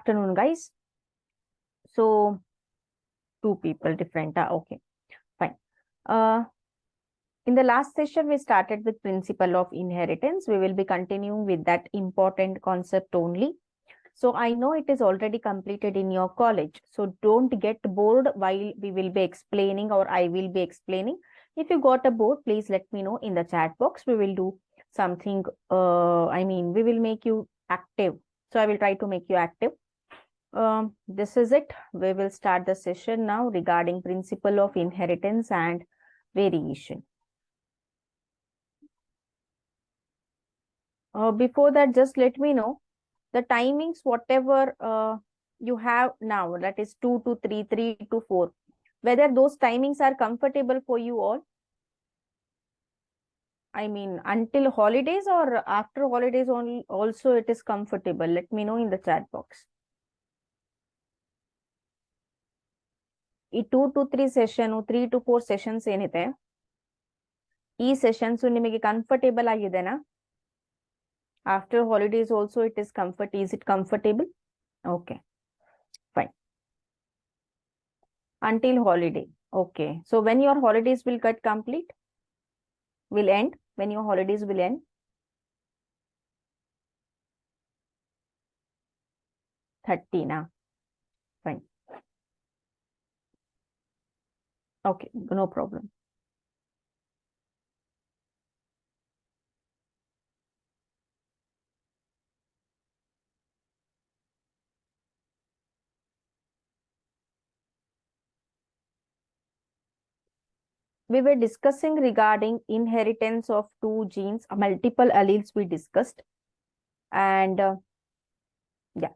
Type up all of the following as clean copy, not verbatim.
Afternoon, guys. So, two people different. Okay, fine. In the last session, we started with principle of inheritance. We will be continuing with that important concept only. So, I know it is already completed in your college. So, don't get bored while we will be explaining or I will be explaining. If you got a board, please let me know in the chat box. We will do something, we will make you active. So, I will try to make you active. This is it. We will start the session now regarding principle of inheritance and variation. Before that, just let me know the timings, whatever you have now, that is 2 to 3, 3 to 4, whether those timings are comfortable for you all. I mean, until holidays or after holidays only, also it is comfortable. Let me know in the chat box. ಈ 2 to 3 session 3 to 4 sessions ಏನಿದೆ ಈ sessions ನಿಮಗೆ comfortable ಆಗಿದೆನಾ? After holidays also it is is it comfortable? Okay, fine. Until holiday. Okay, so when your holidays will get complete, will end, when your holidays will end? 30 na? Fine. Okay, no problem. We were discussing regarding inheritance of two genes, multiple alleles we discussed. And yeah,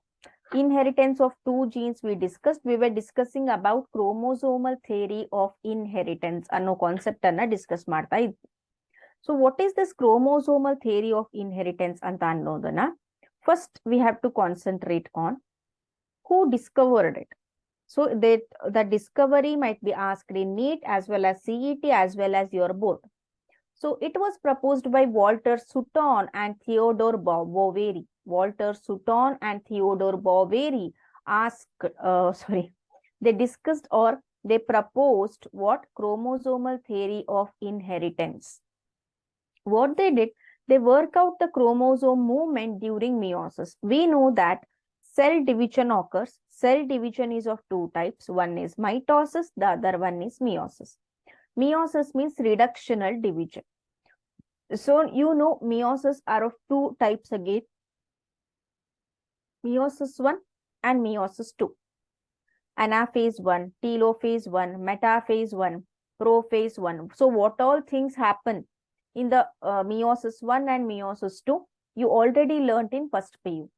inheritance of two genes we discussed. We were discussing about chromosomal theory of inheritance ಅನ್ನೋ concept ಅನ್ನ discuss ಮಾಡ್ತಾ ಇದ್ವಿ. So what is this chromosomal theory of inheritance ಅಂತ ಅನ್ನೋದನ್ನ first we have to concentrate on who discovered it. So that the discovery might be asked in NEET as well as CET as well as your board. So it was proposed by Walter Sutton and Theodore Boveri. Walter Sutton and Theodore Boveri they discussed or they proposed what? Chromosomal theory of inheritance. What they did, they work out the chromosome movement during meiosis. We know that cell division occurs. Cell division is of two types. One is mitosis, the other one is meiosis. Meiosis means reductional division. So you know meiosis are of two types again. Meiosis 1 and meiosis 2. Anaphase 1, telophase 1, metaphase 1, prophase 1. So what all things happen in the meiosis 1 and meiosis 2, you already learnt in first PU.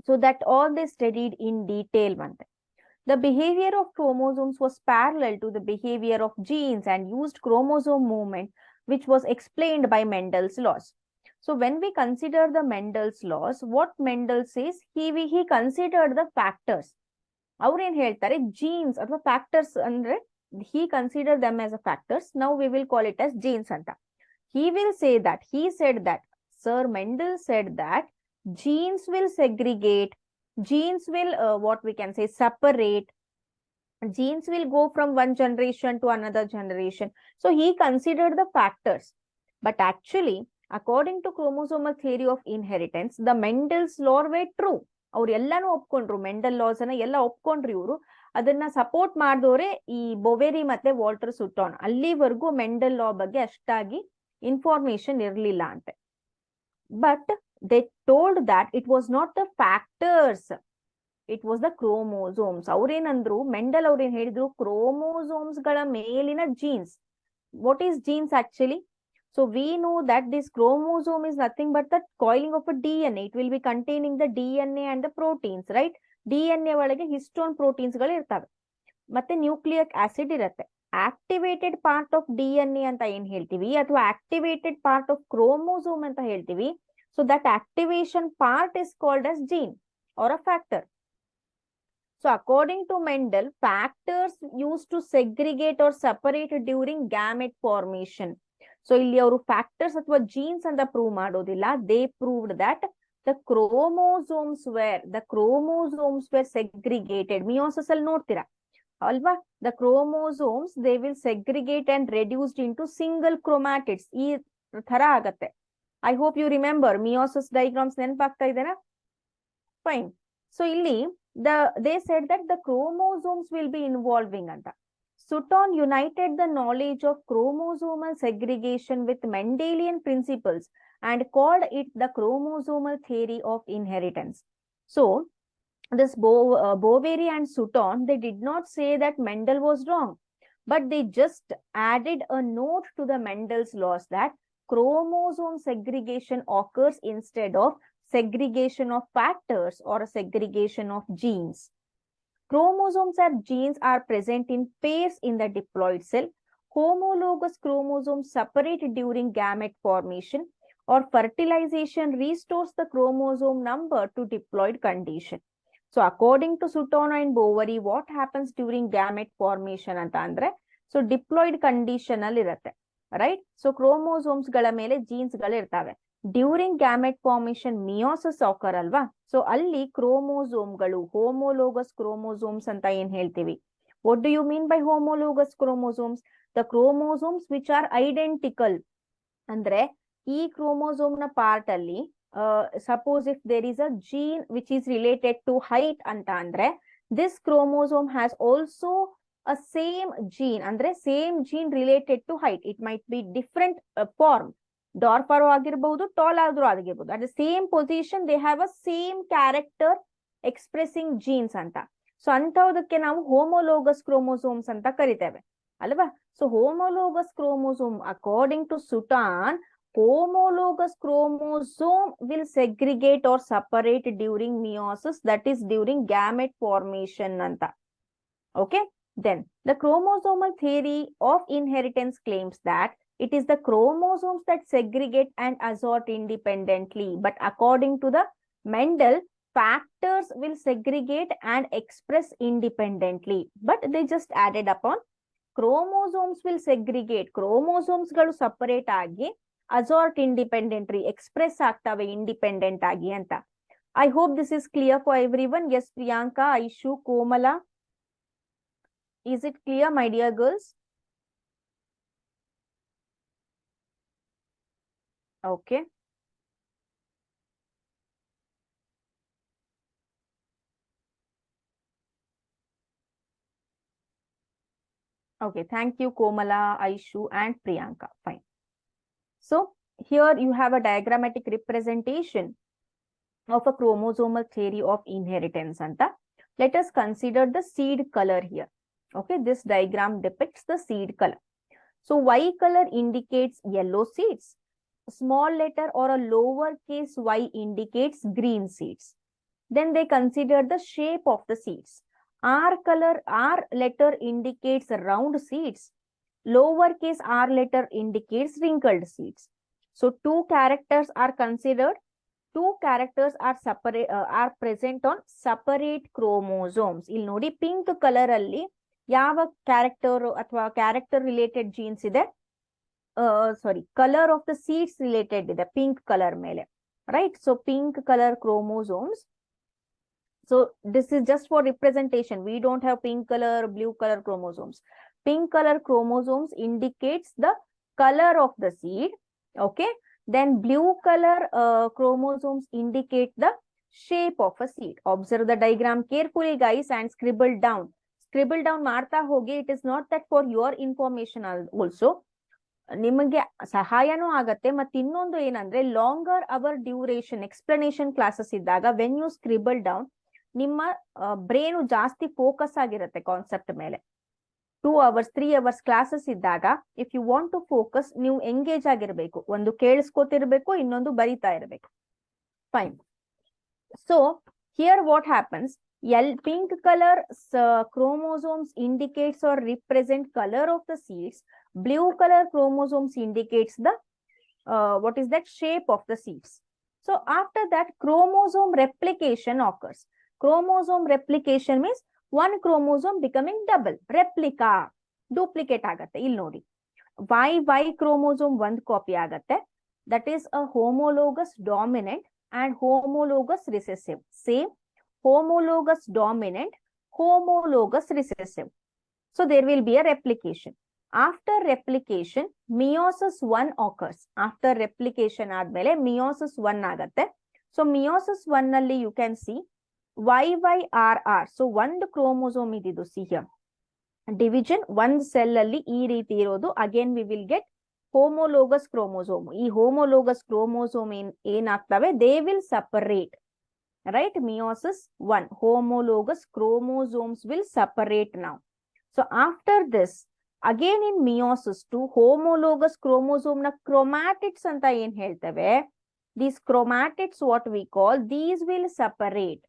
So that all they studied in detail. The behavior of chromosomes was parallel to the behavior of genes and used chromosome movement, which was explained by Mendel's laws. So when we consider the Mendel's laws, what Mendel says, he considered the factors. ಅವ್ರೇನ್ ಹೇಳ್ತಾರೆ genes ಅಥವಾ factors ಅಂದ್ರೆ he considered them as a factors. Now we will call it as genes ಅಂತ. He said that Sir Mendel said that genes will segregate, genes will what we can say separate, genes will go from one generation to another generation. So he considered the factors. But actually, according to chromosomal theory of inheritance, the Mendel's law were true. ಅವ್ರು ಎಲ್ಲಾನು ಒಪ್ಕೊಂಡ್ರು, Mendel loss ಅನ್ನ ಎಲ್ಲ ಒಪ್ಕೊಂಡ್ರು. ಇವರು ಅದನ್ನ support ಮಾಡಿದವರೇ ಈ ಬೊವೆರಿ ಮತ್ತೆ Walter ಸುಟಾನ್. ಅಲ್ಲಿವರೆಗೂ Mendel ಲಾ ಬಗ್ಗೆ ಅಷ್ಟಾಗಿ ಇನ್ಫಾರ್ಮೇಶನ್ ಇರಲಿಲ್ಲ ಅಂತೆ. But they told that it was not the factors, it was the chromosomes. ಅವ್ರೇನಂದ್ರು, ಮೆಂಡಲ್ ಅವ್ರೇನ್ ಹೇಳಿದ್ರು, ಕ್ರೋಮೋಸೋಮ್ಸ್ ಗಳ ಮೇಲಿನ genes. What is genes actually? So we know that this chromosome is nothing but the coiling of a DNA. It will be containing the DNA and the proteins, right? DNA ಒಳಗೆ histone proteins ಗಳು ಇರ್ತವೆ, ಮತ್ತೆ nucleic acid ಇರುತ್ತೆ. Activated part of DNA ಅಂತ ಏನ್ ಹೇಳ್ತೀವಿ, ಅಥವಾ activated part of chromosome ಅಂತ ಹೇಳ್ತೀವಿ. So that activation part is called as gene or a factor. So according to Mendel, factors used to segregate or separate during gamete formation. So ಇಲ್ಲಿ ಅವರು factors ಅಥವಾ jeans ಅಂತ prove ಮಾಡೋದಿಲ್ಲ. They proved that the chromosomes were segregated. Meiosis ಅಲ್ಲಿ ನೋಡ್ತೀರಾ ಅಲ್ವಾ? The chromosomes, they will segregate and reduced into single chromatids. ಈ ತರ ಆಗತ್ತೆ. I hope you remember meiosis diagrams ನೆನಪಾಗ್ತಾ ಇದೆನಾ? Fine. So ಇಲ್ಲಿ they said that the chromosomes will be involving ಅಂತ. Sutton united the knowledge of chromosomal segregation with Mendelian principles and called it the chromosomal theory of inheritance. So this Boveri and Sutton, they did not say that Mendel was wrong, but they just added a note to the Mendel's laws that chromosome segregation occurs instead of segregation of factors or a segregation of genes. Chromosomes or genes are present in pairs in the diploid cell. Homologous chromosomes separate during gamete formation or fertilization restores the chromosome number to diploid condition. So according to Sutton and Boveri, what happens during gamete formation anta andre, so diploid condition alli irutte, right? So chromosomes ಗಳ ಮೇಲೆ genes ಗಳು ಇರ್ತವೆ. During gamete formation meiosis occur ಅಲ್ವಾ? So ಅಲ್ಲಿ ಕ್ರೋಮೋಸೋಮ್ಗಳು homologous chromosomes ಅಂತ ಏನ್ ಹೇಳ್ತೀವಿ. What do you mean by homologous chromosomes? The chromosomes which are identical. ಅಂದ್ರೆ ಈ ಕ್ರೋಮೋಸೋಮ್ ನ ಪಾರ್ಟ್ ಅಲ್ಲಿ suppose if there is a gene which is related to height ಅಂತ ಅಂದ್ರೆ this chromosome has also a same gene, ಅಂದ್ರೆ same gene related to height. It might be different form, dwarf ಆರೋ ಆಗಿರಬಹುದು, tall ಆದ್ರೂ ಆಗಿರ್ಬೋದು. At the same position they have a same character expressing genes ಅಂತ. So ಅಂತಹದಕ್ಕೆ ನಾವು homologous chromosomes ಅಂತ ಕರಿತೇವೆ ಅಲ್ವಾ? So homologous chromosome according to Sutton, homologous chromosome will segregate or separate during meiosis, that is during gamete formation anta. Okay, then the chromosomal theory of inheritance claims that it is the chromosomes that segregate and assort independently, but according to the Mendel, factors will segregate and express independently, but they just added upon chromosomes will segregate, chromosomes galu separate agi assort independently, express ಆಗ್ತವೆ independent ಆಗಿ ಅಂತ. I hope this is clear for everyone. Yes, Priyanka, Aishu, Komala, is it clear, my dear girls? Okay. Okay, thank you, Komala, Aishu, and Priyanka. Fine. So here you have a diagrammatic representation of a chromosomal theory of inheritance. Anta. Let us consider the seed color here. Okay, this diagram depicts the seed color. So Y color indicates yellow seeds. Small letter or a lowercase y indicates green seeds. Then they consider the shape of the seeds. R color, R letter indicates round seeds. Lowercase r letter indicates wrinkled seeds. So two characters are considered. Two characters are separate are present on separate chromosomes. ಇಲ್ಲಿ ನೋಡಿ pink color ಅಲ್ಲಿ ಯಾವ character ಅಥವಾ character related genes ಇದೆ, color of the seeds related ಇದೆ pink color ಮೇಲೆ, right? So pink color chromosomes. So this is just for representation. We don't have pink color, blue color chromosomes. Pink color chromosomes indicates the color of the seed. Okay. Then blue color chromosomes indicate the shape of a seed. Observe the diagram carefully, guys, and scribble down. Scribble down ಮಾಡ್ತಾ ಹೋಗಿ. It is not that for your information also. ನಿಮಗೆ ಸಹಾಯನೂ ಆಗತ್ತೆ. ಮತ್ತೆ ಇನ್ನೊಂದು ಏನಂದ್ರೆ longer hour duration explanation classes ಇದ್ದಾಗ when you scribble down, ನಿಮ್ಮ brain ಜಾಸ್ತಿ ಫೋಕಸ್ ಆಗಿರುತ್ತೆ ಕಾನ್ಸೆಪ್ಟ್ ಮೇಲೆ. 2 hours 3 hours ಕ್ಲಾಸಸ್ ಇದ್ದಾಗ if you want to focus, ನೀವು ಎಂಗೇಜ್ ಆಗಿರ್ಬೇಕು. ಒಂದು ಕೇಳಿಸ್ಕೊತಿರ್ಬೇಕು, ಇನ್ನೊಂದು ಬರಿತಾ ಇರ್ಬೇಕು. Fine. So here what happens, pink color chromosomes indicates or represent color of the seeds. Blue color chromosomes indicates the what is that shape of the seeds. So after that chromosome replication occurs. Chromosome replication means one chromosome becoming double. Replica, duplicate ಆಗತ್ತೆ. ಇಲ್ಲಿ ನೋಡಿ Y chromosome ಒಂದು copy ಆಗತ್ತೆ. That is a homologous dominant, and homologous recessive. Same, homologous dominant, homologous recessive. So there will be a replication. After replication, meiosis 1 occurs. After replication admele meiosis 1 agate. So meiosis 1 nalli you can see YYRR. So one chromosome ididu, see here. Division one cell alli ee reeti irodu. Again we will get homologous chromosome. Ee homologous chromosome enaagtave, they will separate. Right? Meiosis 1. Homologous chromosomes will separate now. So after this, again in meiosis 2, homologous chromosome na chromatids anta en heltave. These chromatids, what we call, these will separate.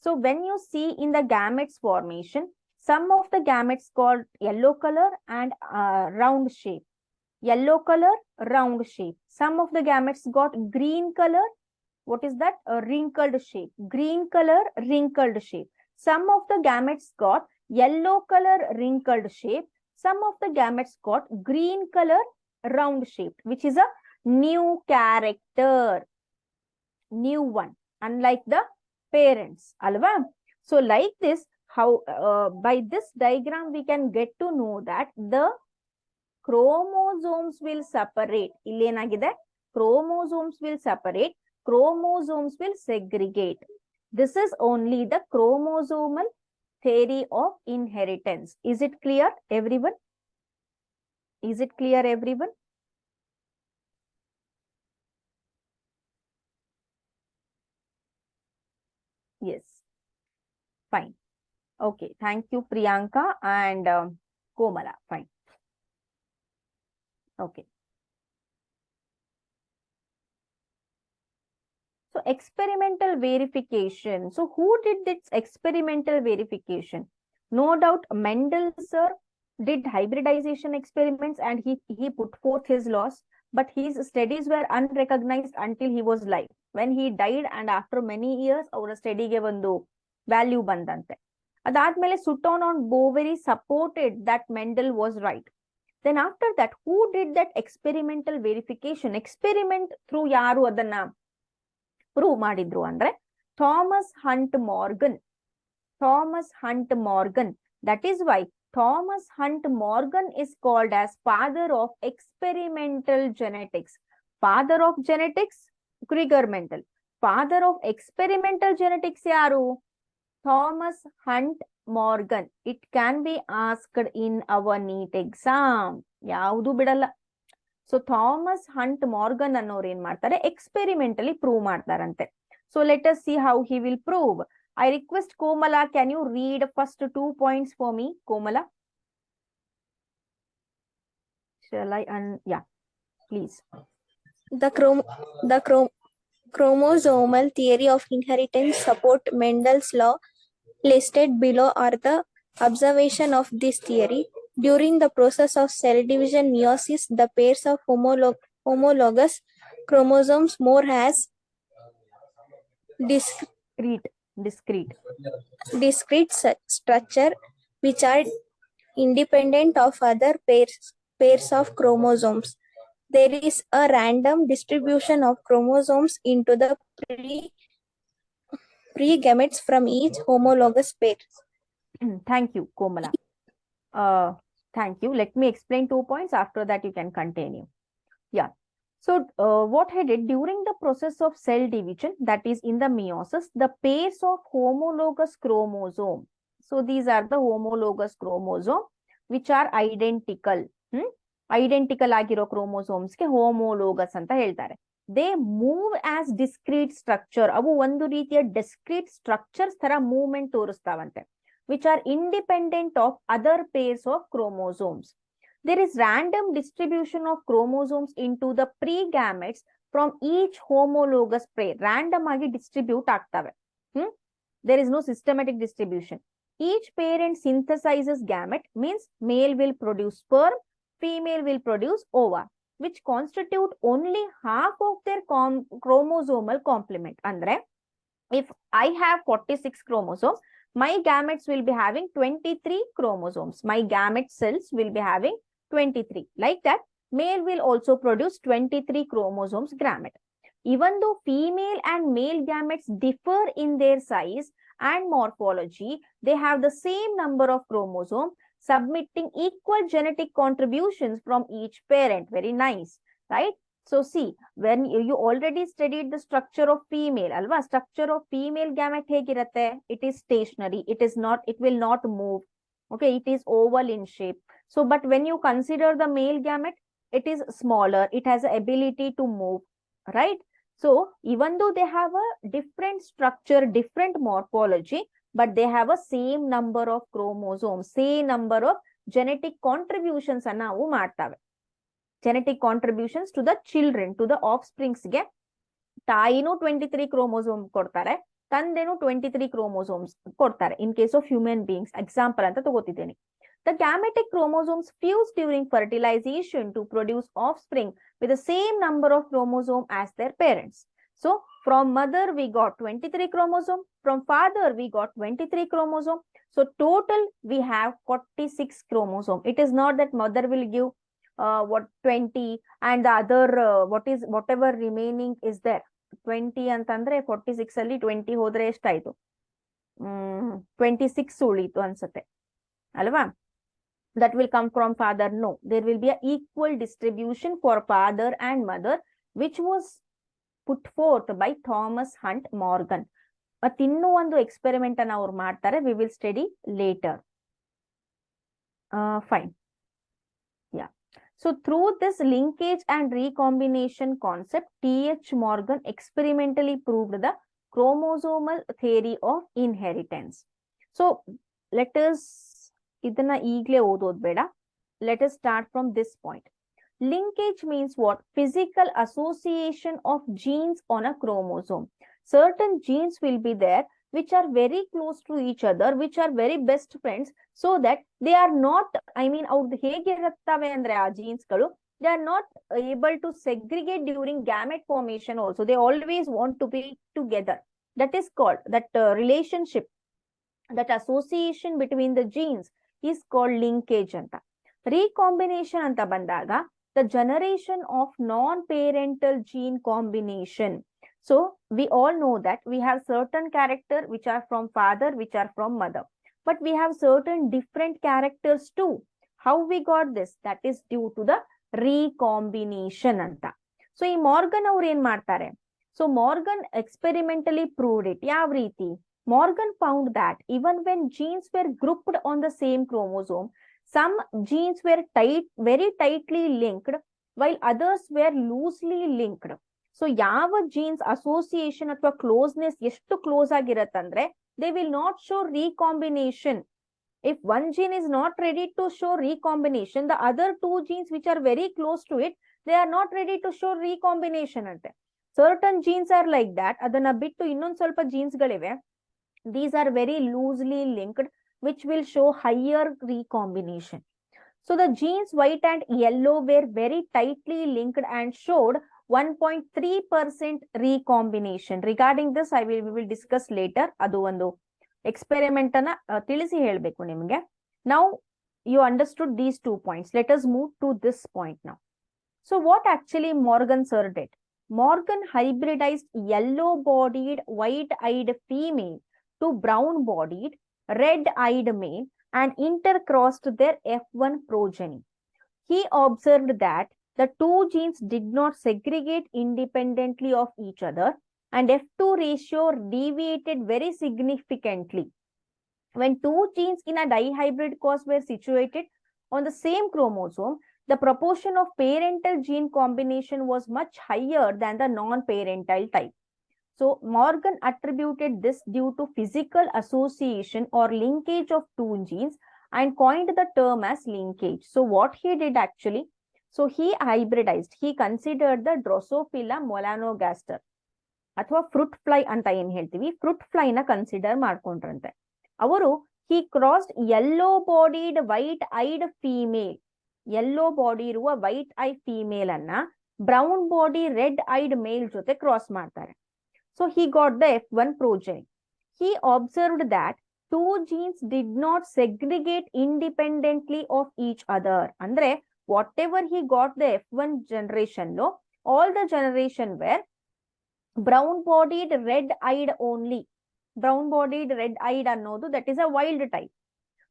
So when you see in the gametes formation, some of the gametes called yellow color and round shape. Yellow color, round shape. Some of the gametes got green color. What is that? A wrinkled shape. Green color, wrinkled shape. Some of the gametes got yellow color, wrinkled shape. Some of the gametes got green color, round shape, which is a new character. New one, unlike the parents. Alva? So like this, how by this diagram we can get to know that the chromosomes will separate. Illenagide? Chromosomes will separate. Chromosomes will segregate. This is only the chromosomal theory of inheritance. Is it clear, everyone? Is it clear, everyone? Yes. Fine. Okay. Thank you, Priyanka and Komala. Fine. Okay. So experimental verification. So who did this experimental verification? No doubt Mendel sir did hybridization experiments and he put forth his laws, but his studies were unrecognized until he was alive. When he died and after many years, our study ge ಒಂದು value bandante. Adadmele Sutton and Boveri supported that Mendel was right. Then after that, who did that experimental verification? Experiment through yaru adanna prove ಮಾಡಿದ್ರು ಅಂದ್ರೆ Thomas Hunt Morgan. Thomas Hunt Morgan. That is why Thomas Hunt Morgan is called as father of experimental genetics. Father of genetics Gregor Mendel. Father of experimental genetics ಯಾರು? Thomas Hunt Morgan. It can be asked in our NEET exam. ಯಾವುದು ಬಿಡಲ್ಲ. So Thomas Hunt Morgan ಅನ್ನೋರು ಏನ್ ಮಾಡ್ತಾರೆ? Experimentally prove ಮಾಡ್ತಾರಂತೆ. So let us see how he will prove. I request Komala, can you read first 2 points for me, Komala? Shall I? Yeah, please. The chromosomal theory of inheritance support Mendel's law. Listed below are the observation of this theory. During the process of cell division meiosis, the pairs of homologous chromosomes more has discrete structure which are independent of other pairs of chromosomes. There is a random distribution of chromosomes into the pre-gametes from each homologous pair. Thank you, Komala. Thank you. Let me explain 2 points. After that, you can continue. Yeah. So what I did during the process of cell division, that is in the meiosis, the pairs of homologous chromosome. So these are the homologous chromosome which are identical. Identical agiro chromosomes ke homologous anta heltare. They move as discrete structure. Avu ಒಂದು ರೀತಿಯ discrete structures ತರ movement ತೋರಿಸ್ತಾವಂತೆ, which are independent of other pairs of chromosomes. There is random distribution of chromosomes into the pre-gametes from each homologous pair. Random agi distribute ಆಗ್ತವೆ. There is no systematic distribution. Each parent synthesizes gamete, means male will produce sperm, female will produce ova, which constitute only half of their chromosomal complement. Andre, if I have 46 chromosomes, my gametes will be having 23 chromosomes. My gamete cells will be having 23. Like that, male will also produce 23 chromosomes gamete. even though female and male gametes differ in their size and morphology, they have the same number of chromosomes, submitting equal genetic contributions from each parent. Very nice, right? So see, when you already studied the structure of female, alva, structure of female gamete hegiratte, it is stationary, it will not move. Okay, it is oval in shape. So, but when you consider the male gamete, it is smaller, it has the ability to move, right? So, even though they have a different structure, different morphology, but they have a same number of chromosomes, same number of genetic contributions ಅನ್ನ ನಾವು ಮಾಡ್ತವೆ. Genetic contributions to the children, to the offsprings ಗೆ ತಾಯಿನೂ 23 chromosome ಕೊಡ್ತಾರೆ, ತಂದೆನೂ 23 chromosomes ಕೊಡ್ತಾರೆ. In case of human beings, example ಅಂತ ತಗೋತಿದ್ದೀನಿ. The gametic chromosomes fuse during fertilization to produce offspring with the same number of chromosomes as their parents. So, from mother we got 23 chromosomes, from father we got 23 chromosomes. So, total we have 46 chromosomes. It is not that mother will give 20 and the other whatever remaining is there. 20 ಅಂತಂದ್ರೆ 46 ಅಲ್ಲಿ 20 ಹೋದ್ರೆ ಎಷ್ಟಾಯ್ತು? 26 ಉಳಿತು ಅನ್ಸುತ್ತೆ ಅಲ್ವಾ? That will come from father? No, there will be an equal distribution for father and mother, which was put forth by Thomas Hunt Morgan. But ಇನ್ನೂ ಒಂದು experiment ಅನ್ನು ಅವ್ರು ಮಾಡ್ತಾರೆ, we will study later. Fine. Yeah. So through this linkage and recombination concept, T.H. Morgan experimentally proved the chromosomal theory of inheritance. So let us ಇದನ್ನ ಈಗಲೇ ಓದೋದು ಬೇಡ. Let us start from this point. Linkage means what? Physical association of genes on a chromosome. Certain genes will be there which are very close to each other, which are very best friends, so that they are not, ಅವ್ರದ್ದು ಹೇಗಿರುತ್ತವೆ ಅಂದ್ರೆ ಆ ಜೀನ್ಸ್ಗಳು, they are not able to segregate during gamete formation also. They always want to be together. That is called, that relationship, that association between the genes is called linkage anta. Recombination anta bandaga, the generation of non-parental gene combination. So we all know that we have certain character which are from father, which are from mother, but we have certain different characters too. How we got this? That is due to the recombination anta. So ಈ Morgan ಅವರು ಏನ್ ಮಾಡ್ತಾರೆ? So Morgan experimentally proved it. ಯಾವ ರೀತಿ? Morgan found that even when genes were grouped on the same chromosome, some genes were very tightly linked, while others were loosely linked. So ಯಾವ genes association ಅಥವಾ closeness ಎಷ್ಟು close ಆಗಿರತ್ತಂದ್ರೆ, they will not show recombination. If one gene is not ready to show recombination, the other two genes which are very close to it, they are not ready to show recombination ante. Certain genes are like that. ಅದನ್ನ ಬಿಟ್ಟು ಇನ್ನೊಂದು ಸ್ವಲ್ಪ genes ಗಳಿವೆ, these are very loosely linked, which will show higher recombination. So the genes white and yellow were very tightly linked and showed 1.3% recombination. Regarding this, we will discuss later. ಅದು ಒಂದು experiment ಅನ್ನ ತಿಳಿಸಿ ಹೇಳಬೇಕು ನಿಮಗೆ. Now you understood these 2 points. Let us move to this point now. So what actually Morgan sir did? Morgan hybridized yellow-bodied, white-eyed female to brown-bodied, red-eyed male and intercrossed their F1 progeny. He observed that the two genes did not segregate independently of each other, and F2 ratio deviated very significantly. When two genes in a dihybrid cause were situated on the same chromosome, the proportion of parental gene combination was much higher than the non-parental type. So Morgan attributed this due to physical association or linkage of two genes and coined the term as linkage. So what he did actually, so he hybridized, he considered the Drosophila melanogaster ಅಥವಾ fruit fly ಅಂತ ಏನ್ ಹೇಳ್ತೀವಿ, fruit fly ನ consider ಮಾಡ್ಕೊಂಡ್ರಂತೆ ಅವರು. he crossed yellow bodied white eyed female, yellow body ಇರುವ white eye female ಅನ್ನ brown body red eyed male ಜೊತೆ cross ಮಾಡ್ತಾರೆ. So he got the F1 progeny. He observed that two genes did not segregate independently of each other. ಅಂದ್ರೆ whatever he got the F1 generation, all the generation were brown bodied red eyed only. Brown bodied red eyed ಅನ್ನೋದು that is a wild type.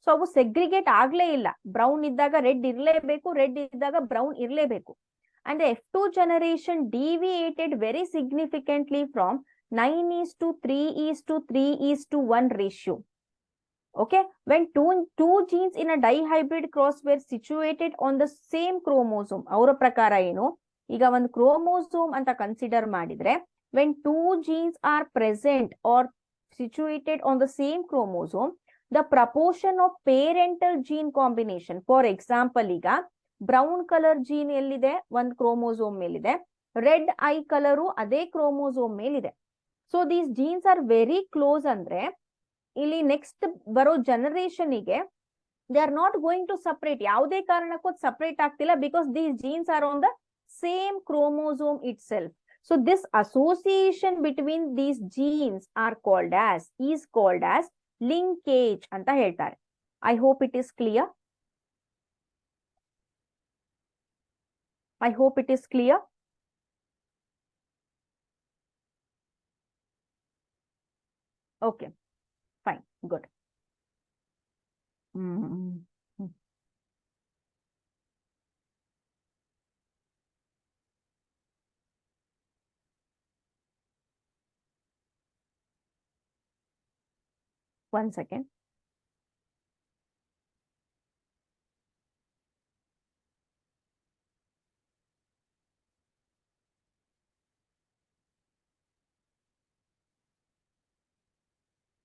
So ಅವು segregate ಆಗ್ಲೇ ಇಲ್ಲ. Brown ಇದ್ದಾಗ red ಇರ್ಲೇಬೇಕು, red ಇದ್ದಾಗ brown ಇರ್ಲೇಬೇಕು. And the F2 generation deviated very significantly from 9:3:3:1 ratio. Okay, when two genes in a dihybrid cross were situated on the same chromosome, ಅವರ ಪ್ರಕಾರ ಏನು, ಈಗ ಒಂದು ಕ್ರೋಮೋಸೋಮ್ ಅಂತ ಕನ್ಸಿಡರ್ ಮಾಡಿದ್ರೆ, when two genes are present or situated on the same chromosome, the proportion of parental gene combination, for example, ಈಗ brown colour gene ಎಲ್ಲಿದೆ, ಒಂದು ಕ್ರೋಮೋಸೋಮ್ ಮೇಲಿದೆ, ರೆಡ್ ಐ ಕಲರು ಅದೇ ಕ್ರೋಮೋಸೋಮ್ ಮೇಲಿದೆ. So these genes are very close ಅಂದ್ರೆ ಇಲ್ಲಿ next ಬರೋ ಜನರೇಷನ್ಗೆ they are not going to separate, ಯಾವುದೇ ಕಾರಣಕ್ಕೂ ಸಪರೇಟ್ ಆಗ್ತಿಲ್ಲ, because these genes are on the same chromosome itself. So this association between these genes are called as linkage ಅಂತ ಹೇಳ್ತಾರೆ. I hope it is clear. I hope it is clear. Okay, fine, good. One second.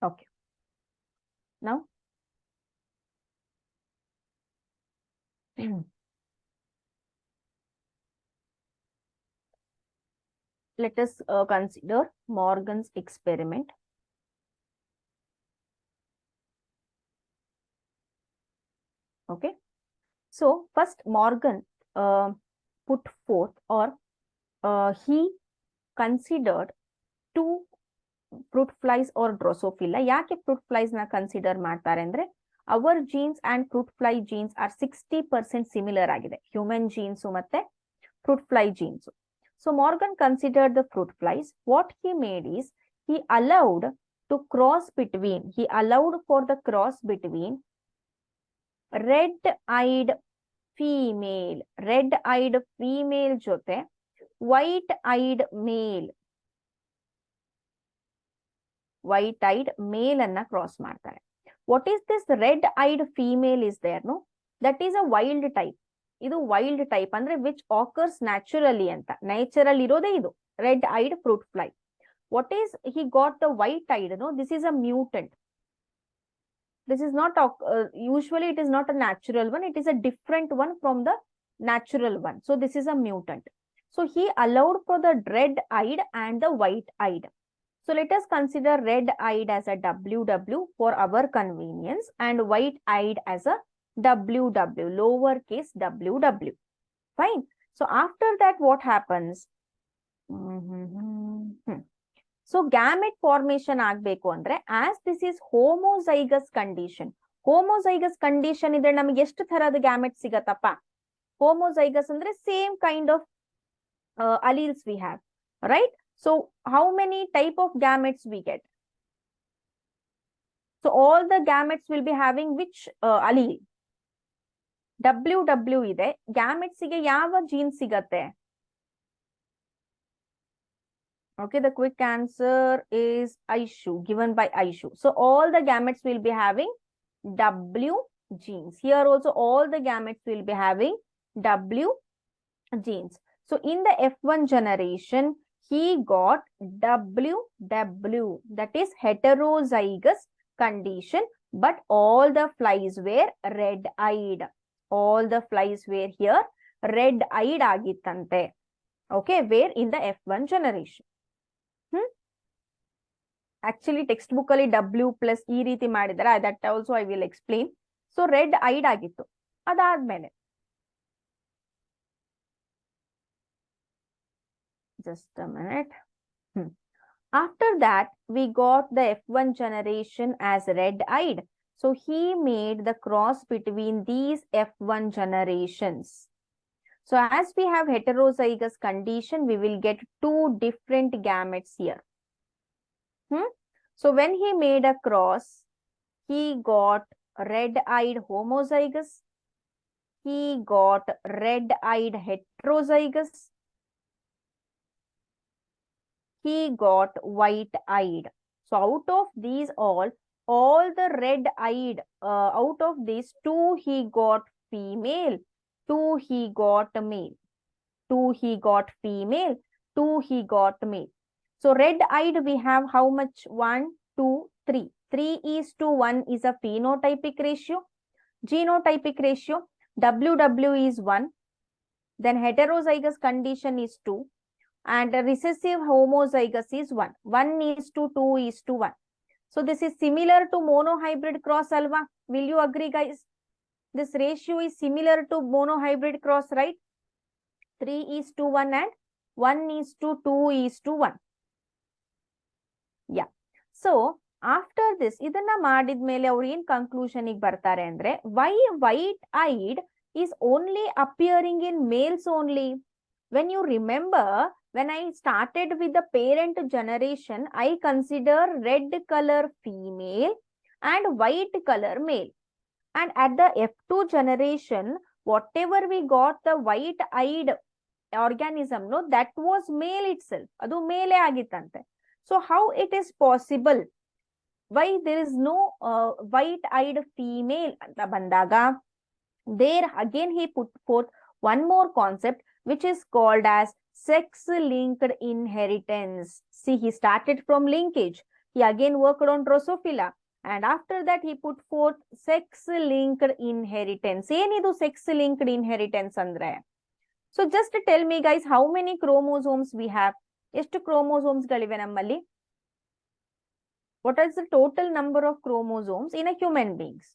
Okay. Now, let us consider Morgan's experiment. Okay. So first Morgan put forth, or he considered two fruit flies or Drosophila. ಯಾಕೆ fruit flies ನ consider ಮಾಡ್ತಾರೆ ಅಂದ್ರೆ, our genes and fruit fly genes are 60% similar ಆಗಿದೆ, human genes ಮತ್ತೆ fruit fly genes. So Morgan considered the fruit flies. What he made is, he allowed for the cross between red-eyed female ಜೊತೆ white-eyed male ಅನ್ನ cross ಮಾಡ್ತಾರೆ. What is this red-eyed female is there, no? That is a wild type. ಇದು wild type ಅಂದ್ರೆ which occurs naturally ಅಂತ, natural ಇರೋದೇ ಇದು red-eyed fruit fly. What is he got the white-eyed, no? This is a mutant. This is not usually it is not a natural one, it is a different one from the natural one. So this is a mutant. So he allowed for the red-eyed and the white-eyed. So let us consider red-eyed as a WW for our convenience and white-eyed as a WW, lowercase WW. Fine. So after that, what happens? So gamete formation ಆಗಬೇಕು ಅಂದ್ರೆ, as this is homozygous condition. Homozygous condition ಇದ್ರೆ ನಮಗೆ ಎಷ್ಟು ತರದ gamete ಸಿಗತ್ತಪ್ಪ? Homozygous ಅಂದ್ರೆ same kind of alleles we have, right? So how many type of gametes we get? So all the gametes will be having which allele? WW ಇದೆ. gametes ಗೆ ಯಾವ gene ಸಿಗತ್ತೆ? Okay, the quick answer is Aishu, given by Aishu. So all the gametes will be having W genes. Here also all the gametes will be having W genes. So in the F1 generation, he got WW, that is heterozygous condition, but all the flies were red-eyed. All the flies were here red-eyed ಆಗಿತ್ತಂತೆ. Okay, where in the F1 generation. Actually textbook ಅಲ್ಲಿ W plus ಈ ರೀತಿ ಮಾಡಿದ್ದಾರೆ, that also I will explain. So red-eyed ಆಗಿತ್ತು. ಅದಾದ್ಮೇಲೆ just a minute. After that, we got the F1 generation as red-eyed. So he made the cross between these F1 generations. So as we have heterozygous condition, we will get two different gametes here. So when he made a cross, he got red-eyed homozygous, he got red-eyed heterozygous, he got white-eyed. So out of these all the red-eyed, out of these, two he got female, two he got male, two he got female, two he got male. So red-eyed we have how much? 1, 2, 3. 3:1 is a phenotypic ratio. Genotypic ratio, WW is 1. Then heterozygous condition is 2. And recessive homozygous is 1. 1:2:1. So this is similar to monohybrid cross alva. Will you agree, guys? This ratio is similar to monohybrid cross, right? 3:1 and 1:2:1. Yeah. So after this, ಇದನ್ನ ಮಾಡಿದ್ಮೇಲೆ ಅವ್ರು ಏನ್ conclusion ಗೆ ಬರ್ತಾರೆ ಅಂದ್ರೆ, why white eyed is only appearing in males only. When you remember, when I started with the parent generation, I consider red color female and white color male. And at the F2 generation, whatever we got the white eyed organism, no, that was male itself. Adu male agitante. So how it is possible? Why there is no white-eyed female anta bandaga, there again he put forth one more concept which is called as sex-linked inheritance. See, he started from linkage. He again worked on Drosophila. And after that he put forth sex-linked inheritance. Enidu sex-linked inheritance andre? So just tell me, guys, how many chromosomes we have? ಎಷ್ಟು chromosomes ಗಳಿವೆ ನಮ್ಮಲ್ಲಿ? What is the total number of chromosomes in a human beings?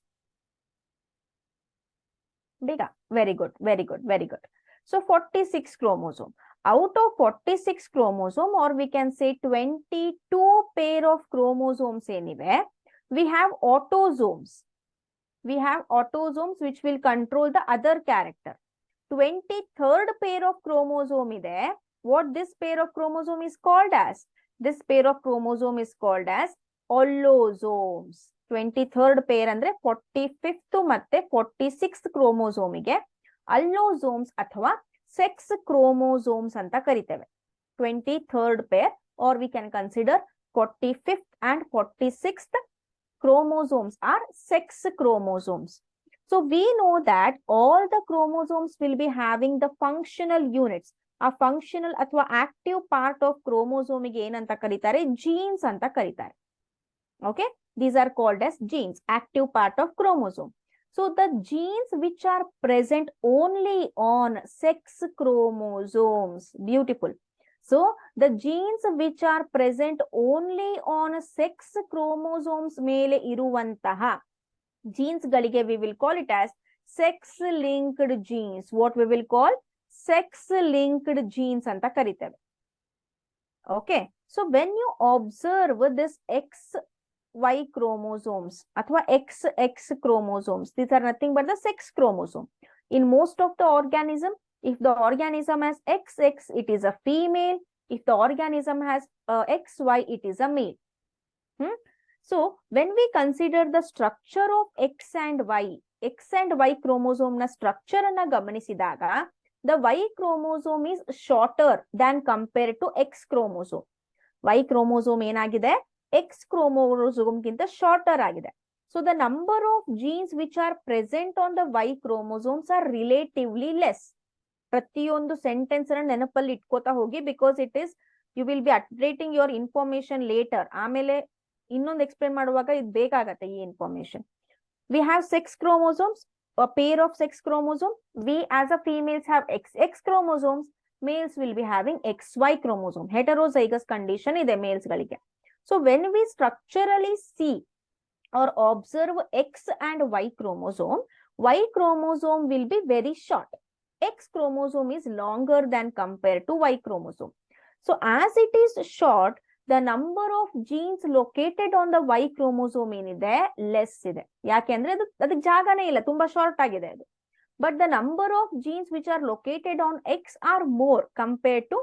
Bigger. Very good, very good, very good. So 46 chromosome. Out of 46 chromosome, or we can say 22 pair of chromosomes anywhere, we have autosomes. We have autosomes which will control the other character. 23rd pair of chromosome is there. What this pair of chromosome is called as? This pair of chromosome is called as allosomes. 23rd pair andre 45th ಮತ್ತೆ 46th chromosome ಗೆ allosomes ಅಥವಾ sex chromosomes ಅಂತ ಕರಿತೇವೆ. 23rd pair, or we can consider 45th and 46th chromosomes are sex chromosomes. So we know that all the chromosomes will be having the functional units. A functional ಅಥವಾ active part of chromosome ಗೆ ಏನಂತ ಕರೀತಾರೆ? Genes ಅಂತ ಕರೀತಾರೆ. Okay, these are called as genes, active part of chromosome. So the genes which are present only on sex chromosomes, beautiful. So the genes which are present only on sex chromosomes ಮೇಲೆ ಇರುವಂತಹ genes ಗಳಿಗೆ we will call it as sex linked genes. What we will call sex linked genes ಅಂತ ಕರೀತೇವೆ. Okay, so when you observe this XY chromosomes ಅಥವಾ XX chromosomes, these are nothing but the sex chromosome. In most of the organism, if the organism has XX, it is a female. If the organism has XY, it is a male. So when we consider the structure of X and Y chromosome na structure ಅನ್ನ ಗಮನಿಸಿದಾಗ, the Y chromosome is shorter than compared to X chromosome. Y chromosome ಏನಾಗಿದೆ? X chromosome ಗಿಂತ shorter ಆಗಿದೆ. So the number of genes which are present on the Y chromosomes are relatively less. ಪ್ರತಿಯೊಂದು sentence ಅನ್ನ ನೆನಪಲ್ಲಿ ಇಟ್ಕೋತಾ ಹೋಗಿ, because it is, you will be updating your information later. ಆಮೇಲೆ ಇನ್ನೊಂದು explain ಮಾಡುವಾಗ ಇದು ಬೇಕಾಗತ್ತೆ ಈ information. We have sex chromosomes, a pair of sex chromosome. We as a females have XX chromosomes. Males will be having XY chromosome. Heterozygous condition ಇದೆ males ಗಳಿಗೆ. So when we structurally see or observe X and Y chromosome will be very short. X chromosome is longer than compared to Y chromosome. So as it is short, the number of genes located on the Y chromosome ಏನಿದೆ less ಇದೆ. ಯಾಕೆಂದ್ರೆ ಅದಕ್ಕೆ ಜಾಗನೇ ಇಲ್ಲ, ತುಂಬಾ short ಆಗಿದೆ ಅದು. but the number of genes which are located on X are more compared to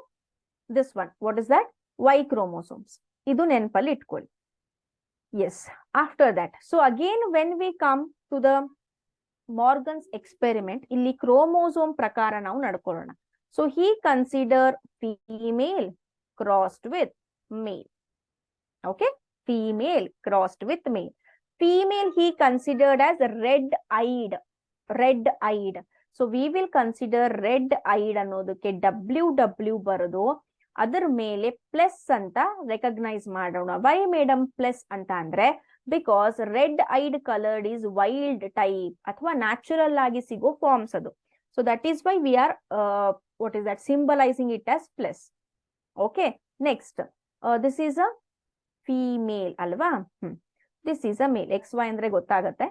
this one. What is that? Y chromosomes. Idu ನೆನಪಲ್ಲಿ ಇಟ್ಕೊಳ್ಳಿ. Yes, after that. So again, when we come to the Morgan's experiment, ಇಲ್ಲಿ chromosome ಪ್ರಕಾರ ನಾವು ನಡ್ಕೊಳ್ಳೋಣ. So he considered female crossed with male. Okay, female crossed with male. Female he considered as red-eyed. Red-eyed. So we will consider red-eyed ಅನ್ನೋದಕ್ಕೆ WW ಬರೋದು ಅದರ ಮೇಲೆ plus ಅಂತ recognise ಮಾಡೋಣ. Y madam plus ಅಂತ ಅಂದ್ರೆ because red eyed coloured is wild type ಅಥವಾ natural ಆಗಿ ಸಿಗೋ ಫಾರ್ಮ್ಸ್ ಅದು. So that is why we are what is that symbolizing it as plus. Okay, next this is a female ಅಲ್ವಾ? This is a male. X Y ಅಂದ್ರೆ ಗೊತ್ತಾಗತ್ತೆ.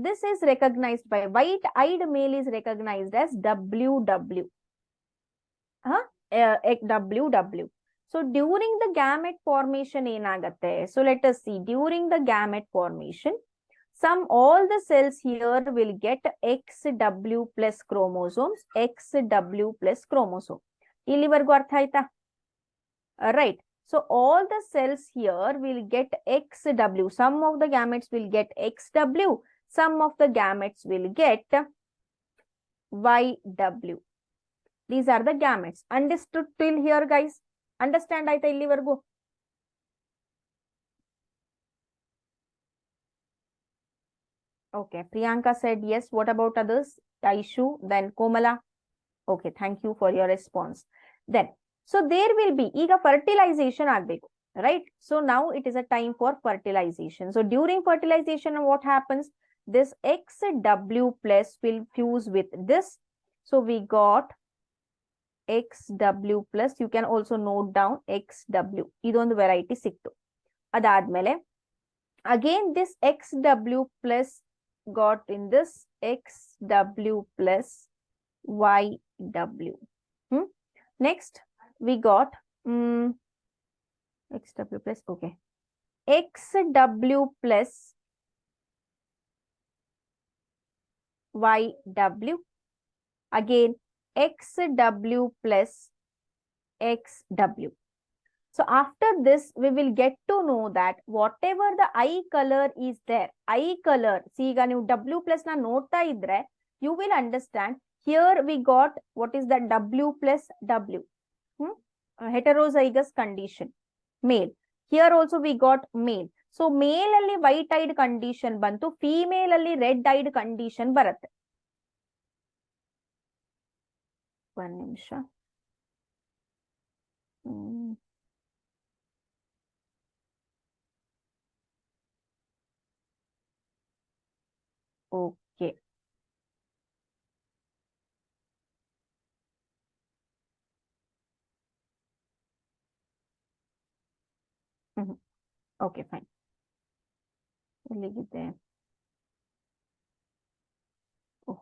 This is recognized by white eyed male is recognized as WW. WW. So during the gamete formation ಏನಾಗತ್ತೆ? So let us see. During the gamete formation, all the cells here will get XW plus chromosomes. XW plus chromosome. ಇಲ್ಲಿವರೆಗೂ ಅರ್ಥ ಆಯ್ತಾ? Right. So all the cells here will get XW. Some of the gametes will get XW. Some of the gametes will get YW. These are the gametes. Understood till here, guys? Understand ಆಯ್ತಾ ಇಲ್ಲಿವರೆಗೂ? Okay, Priyanka said yes. What about others? Aishu, then Komala. Okay, thank you for your response. Then, so there will be, ಈಗ fertilization ಆಗಬೇಕು, right? So now it is a time for fertilization. So during fertilization, what happens? This XW plus will fuse with this. So we got XW plus. You can also note down XW. ಇದೊಂದು variety ಸಿಕ್ತು. ಅದಾದ್ಮೇಲೆ again this XW plus got in this XW plus YW. Next we got XW plus, okay, XW plus YW. Again XW plus XW. So after this, we will get to know that whatever the eye color is there, eye color, see ಈಗ ನೀವು W plus na ನೋಡ್ತಾ ಇದ್ರೆ, you will understand here we got what is that W plus W. Heterozygous condition, male. Here also we got male. So male ಅಲ್ಲಿ white eyed condition ಬಂತು, female ಅಲ್ಲಿ red eyed condition ಬರುತ್ತೆ. ಒಂದು ನಿಮಿಷ. Okay. Okay, fine. Oh.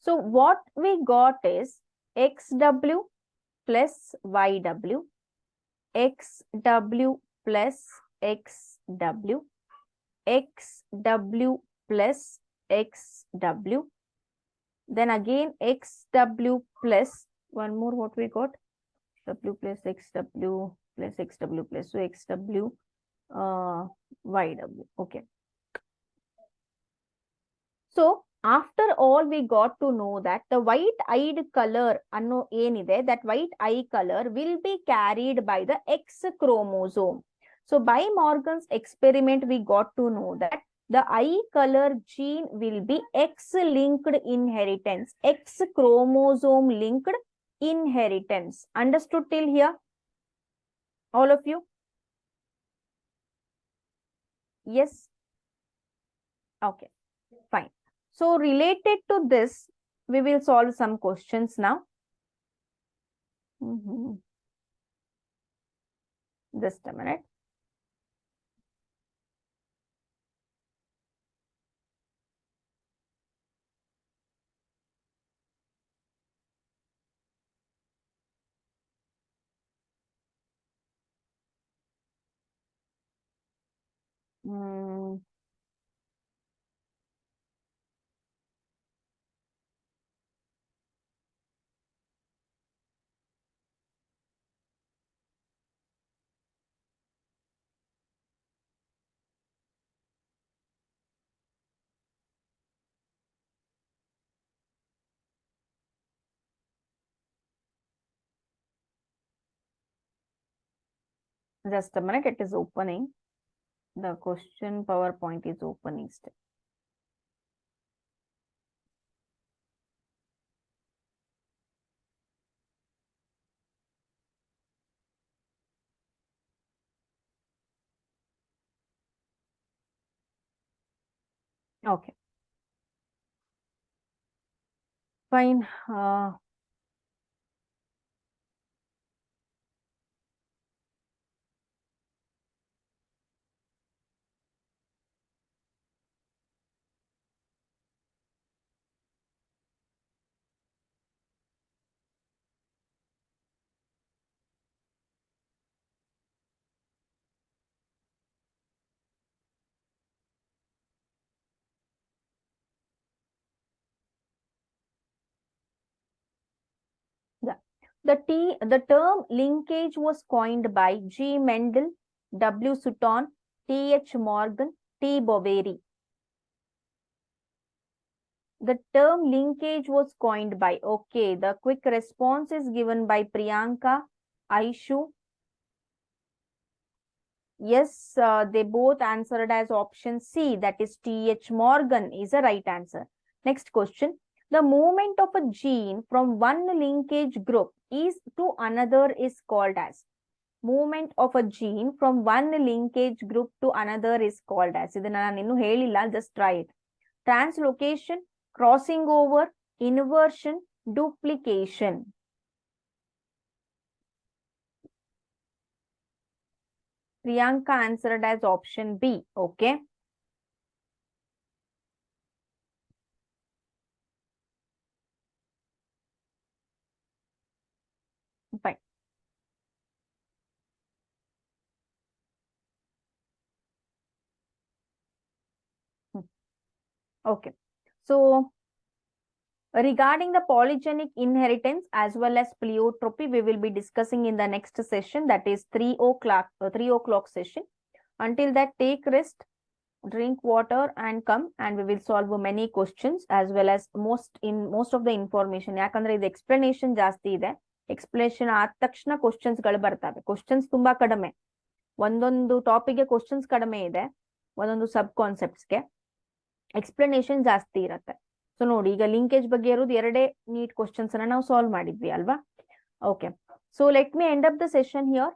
So what we got is XW plus YW, XW plus XW, XW plus XW, then again XW plus one more. What we got? W plus XW plus XW plus, so XW YW. Okay. So after all, we got to know that the white-eyed color, anno ಏನಿದೆ, that white eye color will be carried by the X chromosome. So by Morgan's experiment, we got to know that the eye color gene will be X-linked inheritance, X chromosome linked inheritance. Understood till here? All of you? Yes? Okay, fine. So related to this, we will solve some questions now. Just a minute. Just a minute, it is opening. The question PowerPoint is opening still. Okay. Fine. Yeah. The term linkage was coined by G. Mendel, W. Sutton, T. H. Morgan, T. Boveri. The term linkage was coined by, okay, the quick response is given by Priyanka, Aishu. Yes, they both answered as option C, that is T. H. Morgan is a right answer. Next question. The movement of a gene from one linkage group is to another is called as. Movement of a gene from one linkage group to another is called as. ಇದನ್ನ ನಾನು ಇನ್ನು ಹೇಳಿಲ್ಲ, just try it. Translocation, crossing over, inversion, duplication. Priyanka answered as option B. Okay. Fine. Okay. So, regarding the polygenic inheritance as well as pleiotropy, we will be discussing in the next session, that is 3 o'clock session. Until that, take rest, drink water and come, and we will solve many questions as well as most of the information. ಯಾಕಂದ್ರೆ ಇದು explanation ಜಾಸ್ತಿ ಇದೆ. Explanation ಆದ ತಕ್ಷಣ questions ಗಳು ಬರ್ತವೆ. Questions ತುಂಬಾ ಕಡಿಮೆ, ಒಂದೊಂದು ಟಾಪಿಕ್ಗೆ ಕ್ವಶನ್ಸ್ ಕಡಿಮೆ ಇದೆ, ಒಂದೊಂದು ಸಬ್ ಕಾನ್ಸೆಪ್ಟ್ಸ್ಗೆ ಎಕ್ಸ್ಪ್ಲನೇಷನ್ ಜಾಸ್ತಿ ಇರುತ್ತೆ. ಸೊ ನೋಡಿ, ಈಗ ಲಿಂಕೇಜ್ ಬಗ್ಗೆ ಇರೋದು ಎರಡೇ ನೀಟ್ ಕ್ವಶನ್ಸ್ ಅನ್ನ ನಾವು ಸಾಲ್ವ್ ಮಾಡಿದ್ವಿ ಅಲ್ವಾ. Okay, so let me end up the session here.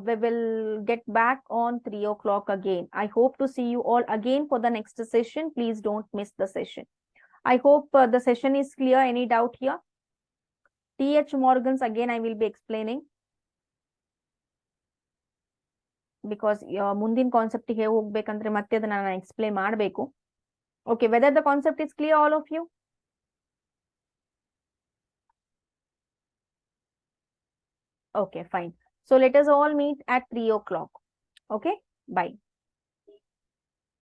We will get back on 3 o'clock again. I hope to see you all again for the next session. Please don't miss the session. I hope the session is clear. Any doubt here? T.H. Morgan's again I will be explaining, because ಮುಂದಿನ concept ಗೆ ಹೋಗ್ಬೇಕಂದ್ರೆ ಮತ್ತೆ ಅದನ್ನ ನಾನು explain ಮಾಡಬೇಕು. Okay, whether the concept is clear, all of you? Okay, fine. So let us all meet at 3 o'clock. Okay, bye.